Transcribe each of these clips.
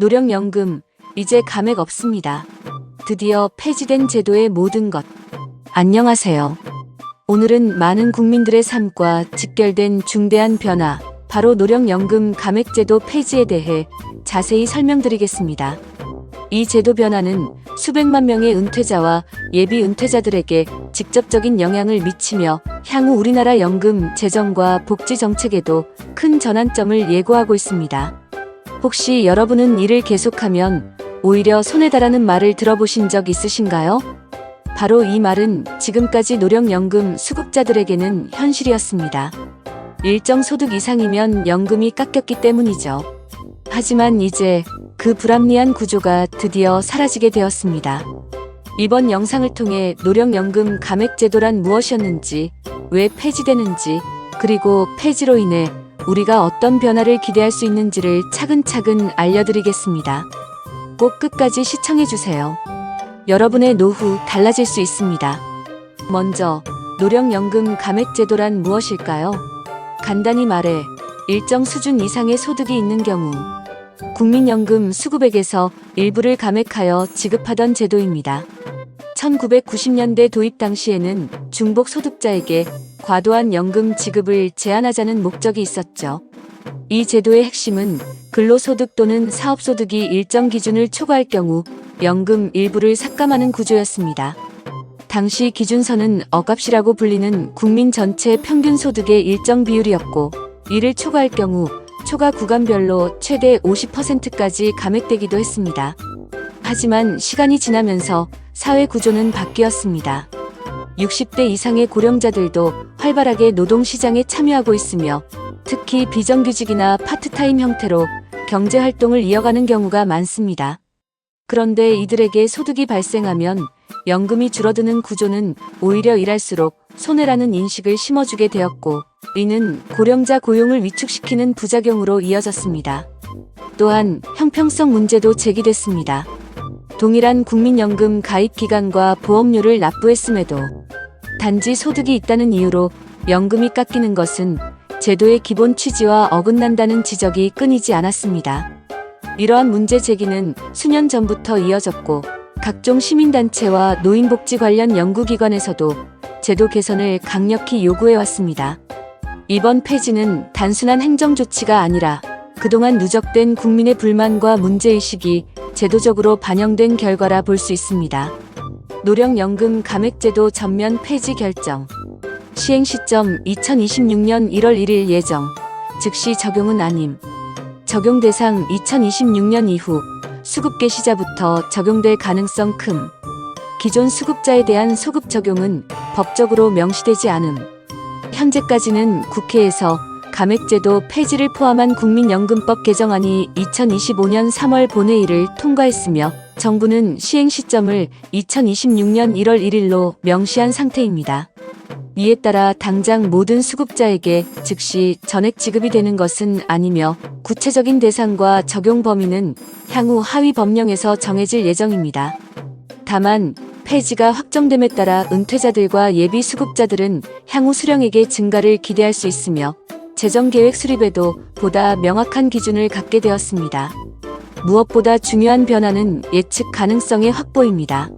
노령연금, 이제 감액 없습니다. 드디어 폐지된 제도의 모든 것. 안녕하세요. 오늘은 많은 국민들의 삶과 직결된 중대한 변화, 바로 노령연금 감액제도 폐지에 대해 자세히 설명드리겠습니다. 이 제도 변화는 수백만 명의 은퇴자와 예비 은퇴자들에게 직접적인 영향을 미치며 향후 우리나라 연금, 재정과 복지 정책에도 큰 전환점을 예고하고 있습니다. 혹시 여러분은 이를 계속하면 오히려 손해다라는 말을 들어보신 적 있으신가요? 바로 이 말은 지금까지 노령연금 수급자들에게는 현실이었습니다. 일정 소득 이상이면 연금이 깎였기 때문이죠. 하지만 이제 그 불합리한 구조가 드디어 사라지게 되었습니다. 이번 영상을 통해 노령연금 감액제도란 무엇이었는지, 왜 폐지되는지, 그리고 폐지로 인해 우리가 어떤 변화를 기대할 수 있는지를 차근차근 알려드리겠습니다. 꼭 끝까지 시청해주세요. 여러분의 노후 달라질 수 있습니다. 먼저, 노령연금 감액제도란 무엇일까요? 간단히 말해, 일정 수준 이상의 소득이 있는 경우 국민연금 수급액에서 일부를 감액하여 지급하던 제도입니다. 1990년대 도입 당시에는 중복 소득자에게 과도한 연금 지급을 제한하자는 목적이 있었죠. 이 제도의 핵심은 근로소득 또는 사업소득이 일정 기준을 초과할 경우 연금 일부를 삭감하는 구조였습니다. 당시 기준선은 억압시라고 불리는 국민 전체 평균 소득의 일정 비율이었고, 이를 초과할 경우 초과 구간별로 최대 50%까지 감액되기도 했습니다. 하지만 시간이 지나면서 사회 구조는 바뀌었습니다. 60대 이상의 고령자들도 활발하게 노동시장에 참여하고 있으며, 특히 비정규직이나 파트타임 형태로 경제활동을 이어가는 경우가 많습니다. 그런데 이들에게 소득이 발생하면 연금이 줄어드는 구조는 오히려 일할수록 손해라는 인식을 심어주게 되었고, 이는 고령자 고용을 위축시키는 부작용으로 이어졌습니다. 또한 형평성 문제도 제기됐습니다. 동일한 국민연금 가입 기간과 보험료를 납부했음에도 단지 소득이 있다는 이유로 연금이 깎이는 것은 제도의 기본 취지와 어긋난다는 지적이 끊이지 않았습니다. 이러한 문제 제기는 수년 전부터 이어졌고, 각종 시민단체와 노인복지 관련 연구기관에서도 제도 개선을 강력히 요구해왔습니다. 이번 폐지는 단순한 행정조치가 아니라 그동안 누적된 국민의 불만과 문제의식이 제도적으로 반영된 결과라 볼 수 있습니다. 노령연금 감액제도 전면 폐지 결정. 시행 시점 2026년 1월 1일 예정. 즉시 적용은 아님. 적용 대상 2026년 이후 수급 개시자부터 적용될 가능성 큼. 기존 수급자에 대한 소급 적용은 법적으로 명시되지 않음. 현재까지는 국회에서 감액제도 폐지를 포함한 국민연금법 개정안이 2025년 3월 본회의를 통과했으며, 정부는 시행 시점을 2026년 1월 1일로 명시한 상태입니다. 이에 따라 당장 모든 수급자에게 즉시 전액 지급이 되는 것은 아니며, 구체적인 대상과 적용 범위는 향후 하위 법령에서 정해질 예정입니다. 다만 폐지가 확정됨에 따라 은퇴자들과 예비 수급자들은 향후 수령액의 증가를 기대할 수 있으며, 재정계획 수립에도 보다 명확한 기준을 갖게 되었습니다. 무엇보다 중요한 변화는 예측 가능성의 확보입니다.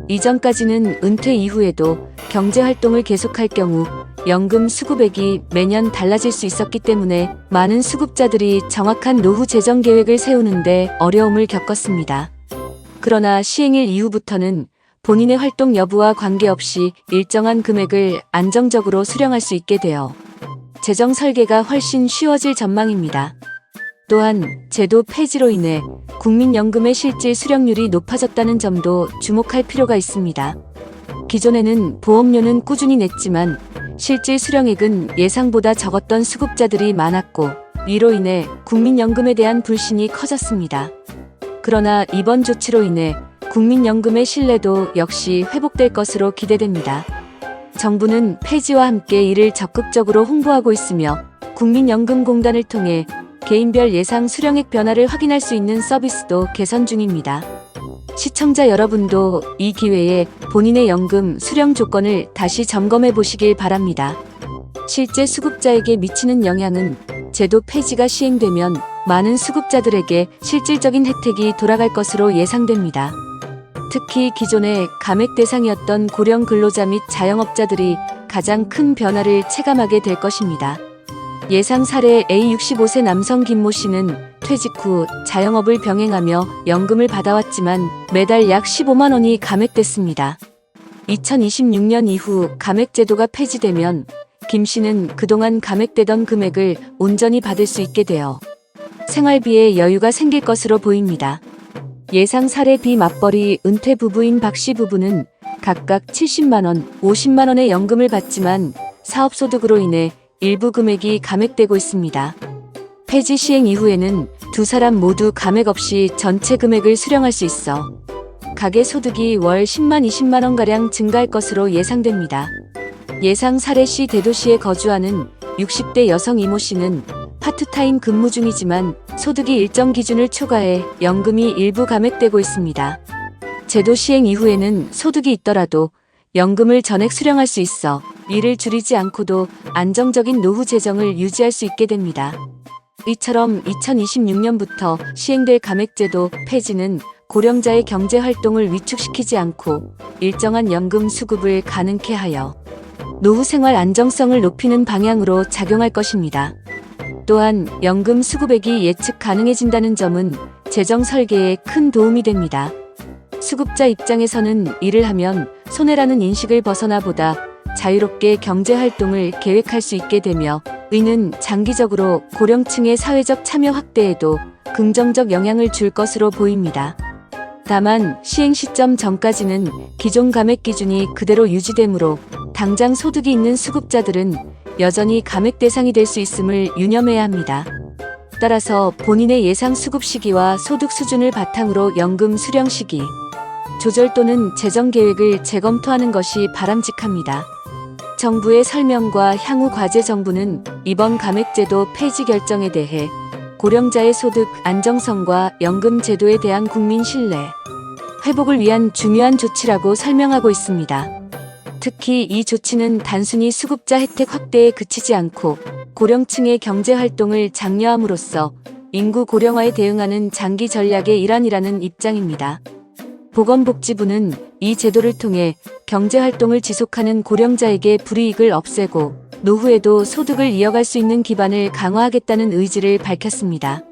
이전까지는 은퇴 이후에도 경제활동을 계속할 경우 연금 수급액이 매년 달라질 수 있었기 때문에 많은 수급자들이 정확한 노후 재정 계획을 세우는데 어려움을 겪었습니다. 그러나 시행일 이후부터는 본인의 활동 여부와 관계없이 일정한 금액을 안정적으로 수령할 수 있게 되어 재정 설계가 훨씬 쉬워질 전망입니다. 또한 제도 폐지로 인해 국민연금의 실질 수령률이 높아졌다는 점도 주목할 필요가 있습니다. 기존에는 보험료는 꾸준히 냈지만 실질 수령액은 예상보다 적었던 수급자들이 많았고, 이로 인해 국민연금에 대한 불신이 커졌습니다. 그러나 이번 조치로 인해 국민연금의 신뢰도 역시 회복될 것으로 기대됩니다. 정부는 폐지와 함께 이를 적극적으로 홍보하고 있으며, 국민연금공단을 통해 개인별 예상 수령액 변화를 확인할 수 있는 서비스도 개선 중입니다. 시청자 여러분도 이 기회에 본인의 연금 수령 조건을 다시 점검해 보시길 바랍니다. 실제 수급자에게 미치는 영향은 제도 폐지가 시행되면 많은 수급자들에게 실질적인 혜택이 돌아갈 것으로 예상됩니다. 특히 기존의 감액 대상이었던 고령 근로자 및 자영업자들이 가장 큰 변화를 체감하게 될 것입니다. 예상 사례 A 65세 남성 김모 씨는 퇴직 후 자영업을 병행하며 연금을 받아왔지만 매달 약 15만 원이 감액됐습니다. 2026년 이후 감액 제도가 폐지되면 김 씨는 그동안 감액되던 금액을 온전히 받을 수 있게 되어 생활비에 여유가 생길 것으로 보입니다. 예상 사례 B 맞벌이 은퇴 부부인 박 씨 부부는 각각 70만 원, 50만 원의 연금을 받지만 사업소득으로 인해 일부 금액이 감액되고 있습니다. 폐지 시행 이후에는 두 사람 모두 감액 없이 전체 금액을 수령할 수 있어 가계 소득이 월 10만 20만 원가량 증가할 것으로 예상됩니다. 예상 사례 C 대도시에 거주하는 60대 여성 이모 씨는 파트타임 근무 중이지만 소득이 일정 기준을 초과해 연금이 일부 감액되고 있습니다. 제도 시행 이후에는 소득이 있더라도 연금을 전액 수령할 수 있어 일을 줄이지 않고도 안정적인 노후 재정을 유지할 수 있게 됩니다. 이처럼 2026년부터 시행될 감액제도 폐지는 고령자의 경제활동을 위축시키지 않고 일정한 연금 수급을 가능케 하여 노후 생활 안정성을 높이는 방향으로 작용할 것입니다. 또한 연금 수급액이 예측 가능해진다는 점은 재정 설계에 큰 도움이 됩니다. 수급자 입장에서는 일을 하면 손해라는 인식을 벗어나 보다 자유롭게 경제활동을 계획할 수 있게 되며 이는 장기적으로 고령층의 사회적 참여 확대에도 긍정적 영향을 줄 것으로 보입니다. 다만 시행 시점 전까지는 기존 감액 기준이 그대로 유지되므로 당장 소득이 있는 수급자들은 여전히 감액 대상이 될 수 있음을 유념해야 합니다. 따라서 본인의 예상 수급 시기와 소득 수준을 바탕으로 연금 수령 시기 조절 또는 재정 계획을 재검토하는 것이 바람직합니다. 정부의 설명과 향후 과제 정부는 이번 감액제도 폐지 결정에 대해 고령자의 소득 안정성과 연금 제도에 대한 국민 신뢰 회복을 위한 중요한 조치라고 설명하고 있습니다. 특히 이 조치는 단순히 수급자 혜택 확대에 그치지 않고 고령층의 경제활동을 장려함으로써 인구 고령화에 대응하는 장기 전략의 일환이라는 입장입니다. 보건복지부는 이 제도를 통해 경제활동을 지속하는 고령자에게 불이익을 없애고 노후에도 소득을 이어갈 수 있는 기반을 강화하겠다는 의지를 밝혔습니다.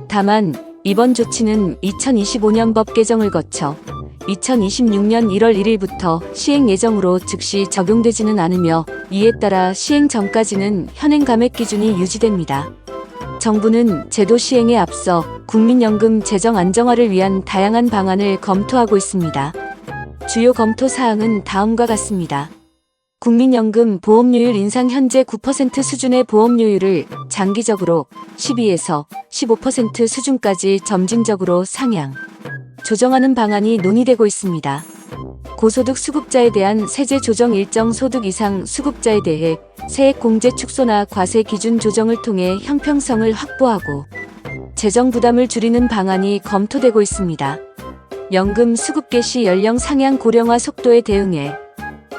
다만 이번 조치는 2025년 법 개정을 거쳐 2026년 1월 1일부터 시행 예정으로 즉시 적용되지는 않으며 이에 따라 시행 전까지는 현행 감액 기준이 유지됩니다. 정부는 제도 시행에 앞서 국민연금 재정 안정화를 위한 다양한 방안을 검토하고 있습니다. 주요 검토 사항은 다음과 같습니다. 국민연금 보험료율 인상 현재 9% 수준의 보험료율을 장기적으로 12에서 15% 수준까지 점진적으로 상향, 조정하는 방안이 논의되고 있습니다. 고소득 수급자에 대한 세제 조정 일정 소득 이상 수급자에 대해 세액 공제 축소나 과세 기준 조정을 통해 형평성을 확보하고 재정 부담을 줄이는 방안이 검토되고 있습니다. 연금 수급 개시 연령 상향 고령화 속도에 대응해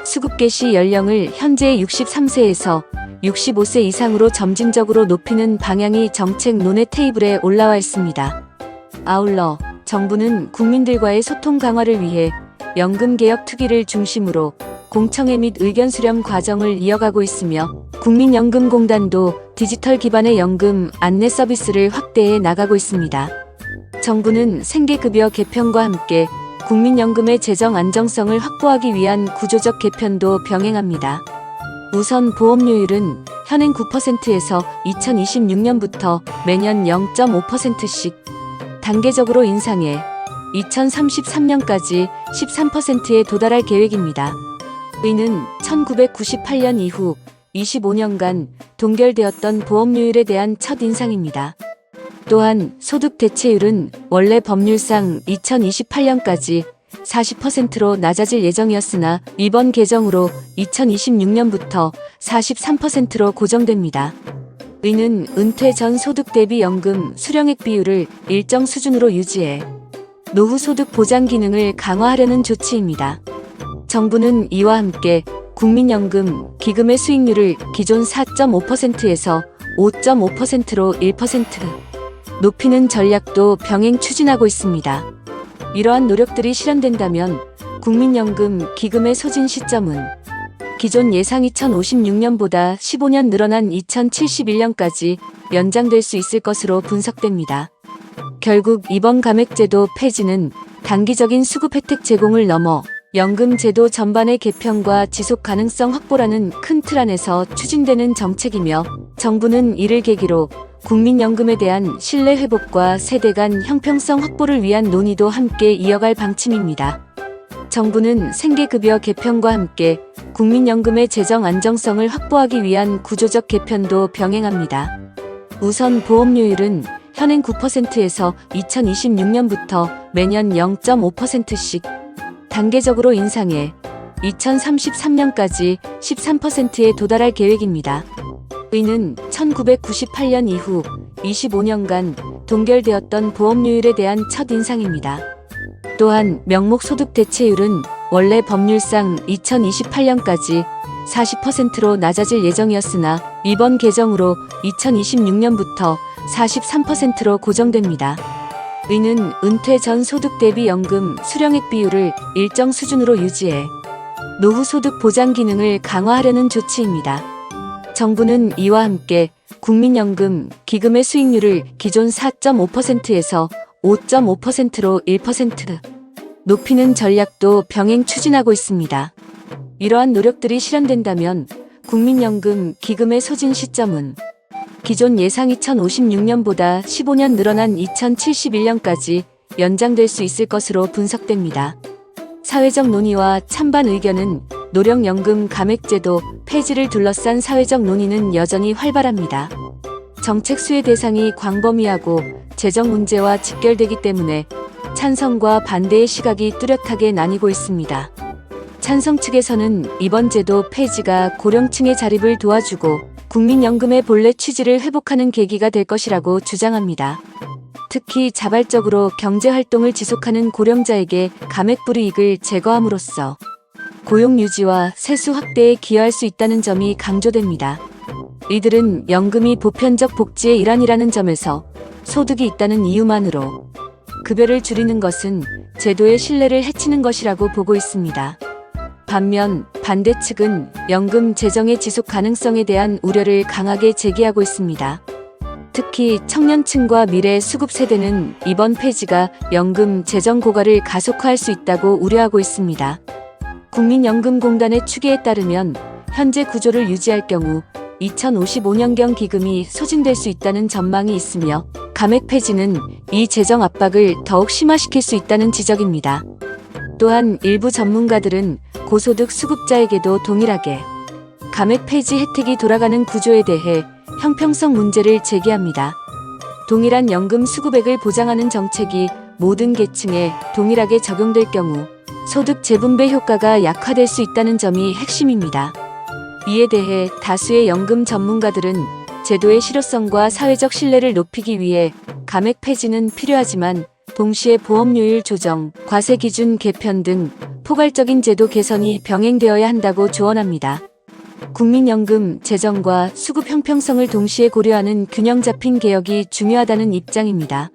수급 개시 연령을 현재 63세에서 65세 이상으로 점진적으로 높이는 방향이 정책 논의 테이블에 올라와 있습니다. 아울러 정부는 국민들과의 소통 강화를 위해 연금개혁 특위를 중심으로 공청회 및 의견 수렴 과정을 이어가고 있으며 국민연금공단도 디지털 기반의 연금 안내 서비스를 확대해 나가고 있습니다. 정부는 생계급여 개편과 함께 국민연금의 재정 안정성을 확보하기 위한 구조적 개편도 병행합니다. 우선 보험료율은 현행 9%에서 2026년부터 매년 0.5%씩 단계적으로 인상해 2033년까지 13%에 도달할 계획입니다. 이는 1998년 이후 25년간 동결되었던 보험료율에 대한 첫 인상입니다. 또한 소득 대체율은 원래 법률상 2028년까지 40%로 낮아질 예정이었으나 이번 개정으로 2026년부터 43%로 고정됩니다. 이는 은퇴 전 소득 대비 연금 수령액 비율을 일정 수준으로 유지해 노후 소득 보장 기능을 강화하려는 조치입니다. 정부는 이와 함께 국민연금 기금의 수익률을 기존 4.5%에서 5.5%로 1%, 높이는 전략도 병행 추진하고 있습니다. 이러한 노력들이 실현된다면 국민연금 기금의 소진 시점은 기존 예상 2056년보다 15년 늘어난 2071년까지 연장될 수 있을 것으로 분석됩니다. 결국 이번 감액제도 폐지는 단기적인 수급 혜택 제공을 넘어 연금 제도 전반의 개편과 지속 가능성 확보라는 큰 틀 안에서 추진되는 정책이며, 정부는 이를 계기로 국민연금에 대한 신뢰 회복과 세대 간 형평성 확보를 위한 논의도 함께 이어갈 방침입니다. 정부는 생계급여 개편과 함께 국민연금의 재정 안정성을 확보하기 위한 구조적 개편도 병행합니다. 우선 보험료율은 현행 9%에서 2026년부터 매년 0.5%씩 단계적으로 인상해 2033년까지 13%에 도달할 계획입니다. 이는 1998년 이후 25년간 동결되었던 보험료율에 대한 첫 인상입니다. 또한 명목 소득 대체율은 원래 법률상 2028년까지 40%로 낮아질 예정이었으나 이번 개정으로 2026년부터 43%로 고정됩니다. 이는 은퇴 전 소득 대비 연금 수령액 비율을 일정 수준으로 유지해 노후 소득 보장 기능을 강화하려는 조치입니다. 정부는 이와 함께 국민연금 기금의 수익률을 기존 4.5%에서 5.5%로 1% 높이는 전략도 병행 추진하고 있습니다. 이러한 노력들이 실현된다면 국민연금 기금의 소진 시점은 기존 예상 2056년보다 15년 늘어난 2071년까지 연장될 수 있을 것으로 분석됩니다. 사회적 논의와 찬반 의견은 노령연금 감액제도 폐지를 둘러싼 사회적 논의는 여전히 활발합니다. 정책 수혜 대상이 광범위하고 재정 문제와 직결되기 때문에 찬성과 반대의 시각이 뚜렷하게 나뉘고 있습니다. 찬성 측에서는 이번 제도 폐지가 고령층의 자립을 도와주고 국민연금의 본래 취지를 회복하는 계기가 될 것이라고 주장합니다. 특히 자발적으로 경제활동을 지속하는 고령자에게 감액 불이익을 제거함으로써 고용 유지와 세수 확대에 기여할 수 있다는 점이 강조됩니다. 이들은 연금이 보편적 복지의 일환이라는 점에서 소득이 있다는 이유만으로 급여를 줄이는 것은 제도의 신뢰를 해치는 것이라고 보고 있습니다. 반면 반대 측은 연금 재정의 지속 가능성에 대한 우려를 강하게 제기하고 있습니다. 특히 청년층과 미래 수급 세대는 이번 폐지가 연금 재정 고갈을 가속화할 수 있다고 우려하고 있습니다. 국민연금공단의 추계에 따르면 현재 구조를 유지할 경우 2055년경 기금이 소진될 수 있다는 전망이 있으며, 감액 폐지는 이 재정 압박을 더욱 심화시킬 수 있다는 지적입니다. 또한 일부 전문가들은 고소득 수급자에게도 동일하게 감액 폐지 혜택이 돌아가는 구조에 대해 형평성 문제를 제기합니다. 동일한 연금 수급액을 보장하는 정책이 모든 계층에 동일하게 적용될 경우 소득 재분배 효과가 약화될 수 있다는 점이 핵심입니다. 이에 대해 다수의 연금 전문가들은 제도의 실효성과 사회적 신뢰를 높이기 위해 감액 폐지는 필요하지만 동시에 보험료율 조정, 과세 기준 개편 등 포괄적인 제도 개선이 병행되어야 한다고 조언합니다. 국민연금 재정과 수급 형평성을 동시에 고려하는 균형 잡힌 개혁이 중요하다는 입장입니다.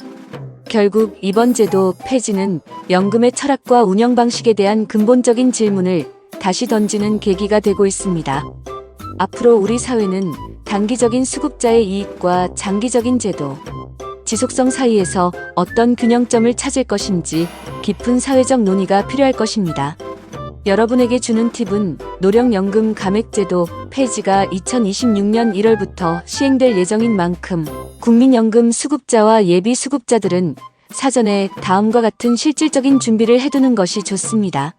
결국 이번 제도 폐지는 연금의 철학과 운영 방식에 대한 근본적인 질문을 다시 던지는 계기가 되고 있습니다. 앞으로 우리 사회는 단기적인 수급자의 이익과 장기적인 제도, 지속성 사이에서 어떤 균형점을 찾을 것인지 깊은 사회적 논의가 필요할 것입니다. 여러분에게 주는 팁은 노령연금 감액제도 폐지가 2026년 1월부터 시행될 예정인 만큼 국민연금 수급자와 예비 수급자들은 사전에 다음과 같은 실질적인 준비를 해두는 것이 좋습니다.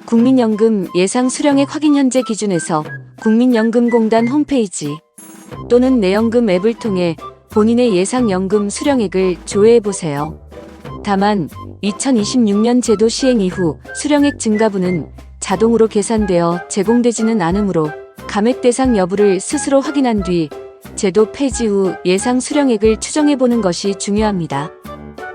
국민연금 예상 수령액 확인 현재 기준에서 국민연금공단 홈페이지 또는 내연금 앱을 통해 본인의 예상 연금 수령액을 조회해보세요. 다만 2026년 제도 시행 이후 수령액 증가분은 자동으로 계산되어 제공되지는 않으므로 감액 대상 여부를 스스로 확인한 뒤 제도 폐지 후 예상 수령액을 추정해보는 것이 중요합니다.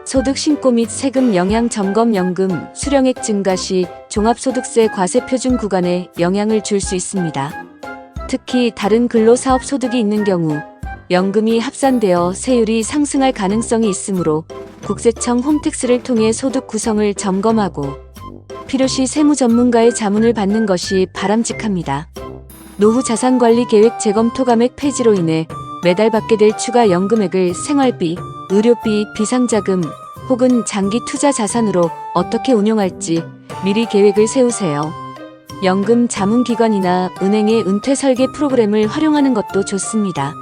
소득 신고 및 세금 영향 점검 연금 수령액 증가 시 종합소득세 과세 표준 구간에 영향을 줄 수 있습니다. 특히 다른 근로사업 소득이 있는 경우 연금이 합산되어 세율이 상승할 가능성이 있으므로 국세청 홈택스를 통해 소득 구성을 점검하고 필요시 세무 전문가의 자문을 받는 것이 바람직합니다. 노후 자산관리 계획 재검토 감액 폐지로 인해 매달 받게 될 추가 연금액을 생활비, 의료비, 비상자금 혹은 장기 투자 자산으로 어떻게 운용할지 미리 계획을 세우세요. 연금 자문기관이나 은행의 은퇴 설계 프로그램을 활용하는 것도 좋습니다.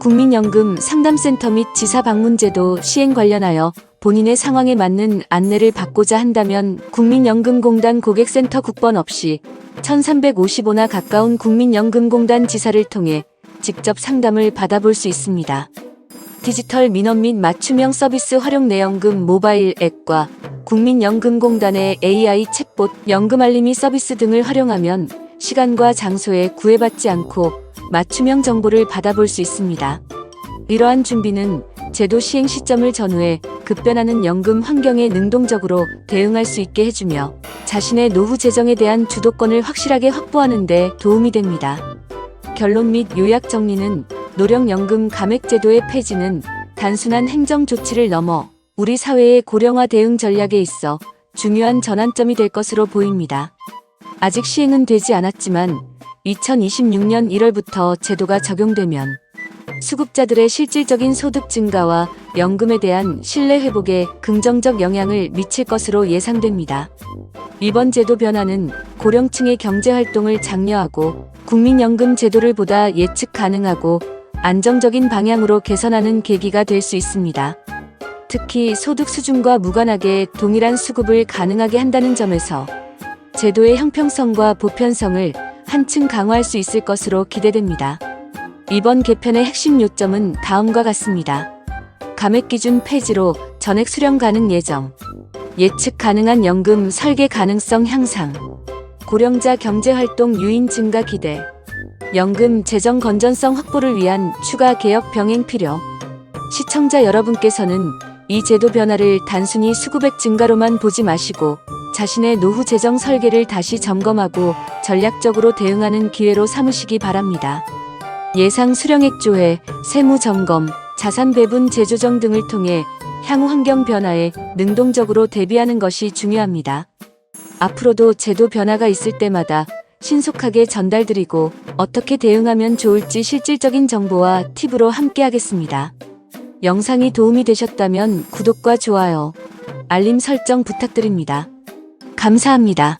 국민연금 상담센터 및 지사 방문제도 시행 관련하여 본인의 상황에 맞는 안내를 받고자 한다면 국민연금공단 고객센터 국번 없이 1355나 가까운 국민연금공단 지사를 통해 직접 상담을 받아볼 수 있습니다. 디지털 민원 및 맞춤형 서비스 활용 내연금 모바일 앱과 국민연금공단의 AI 챗봇, 연금 알림이 서비스 등을 활용하면 시간과 장소에 구애받지 않고 맞춤형 정보를 받아볼 수 있습니다. 이러한 준비는 제도 시행 시점을 전후해 급변하는 연금 환경에 능동적으로 대응할 수 있게 해주며 자신의 노후 재정에 대한 주도권을 확실하게 확보하는 데 도움이 됩니다. 결론 및 요약 정리는 노령연금 감액제도의 폐지는 단순한 행정 조치를 넘어 우리 사회의 고령화 대응 전략에 있어 중요한 전환점이 될 것으로 보입니다. 아직 시행은 되지 않았지만 2026년 1월부터 제도가 적용되면 수급자들의 실질적인 소득 증가와 연금에 대한 신뢰 회복에 긍정적 영향을 미칠 것으로 예상됩니다. 이번 제도 변화는 고령층의 경제활동을 장려하고 국민연금 제도를 보다 예측 가능하고 안정적인 방향으로 개선하는 계기가 될 수 있습니다. 특히 소득 수준과 무관하게 동일한 수급을 가능하게 한다는 점에서 제도의 형평성과 보편성을 한층 강화할 수 있을 것으로 기대됩니다. 이번 개편의 핵심 요점은 다음과 같습니다. 감액 기준 폐지로 전액 수령 가능 예정, 예측 가능한 연금 설계 가능성 향상, 고령자 경제활동 유인 증가 기대, 연금 재정 건전성 확보를 위한 추가 개혁 병행 필요. 시청자 여러분께서는 이 제도 변화를 단순히 수급액 증가로만 보지 마시고 자신의 노후 재정 설계를 다시 점검하고 전략적으로 대응하는 기회로 삼으시기 바랍니다. 예상 수령액 조회, 세무 점검, 자산 배분 재조정 등을 통해 향후 환경 변화에 능동적으로 대비하는 것이 중요합니다. 앞으로도 제도 변화가 있을 때마다 신속하게 전달드리고 어떻게 대응하면 좋을지 실질적인 정보와 팁으로 함께하겠습니다. 영상이 도움이 되셨다면 구독과 좋아요, 알림 설정 부탁드립니다. 감사합니다.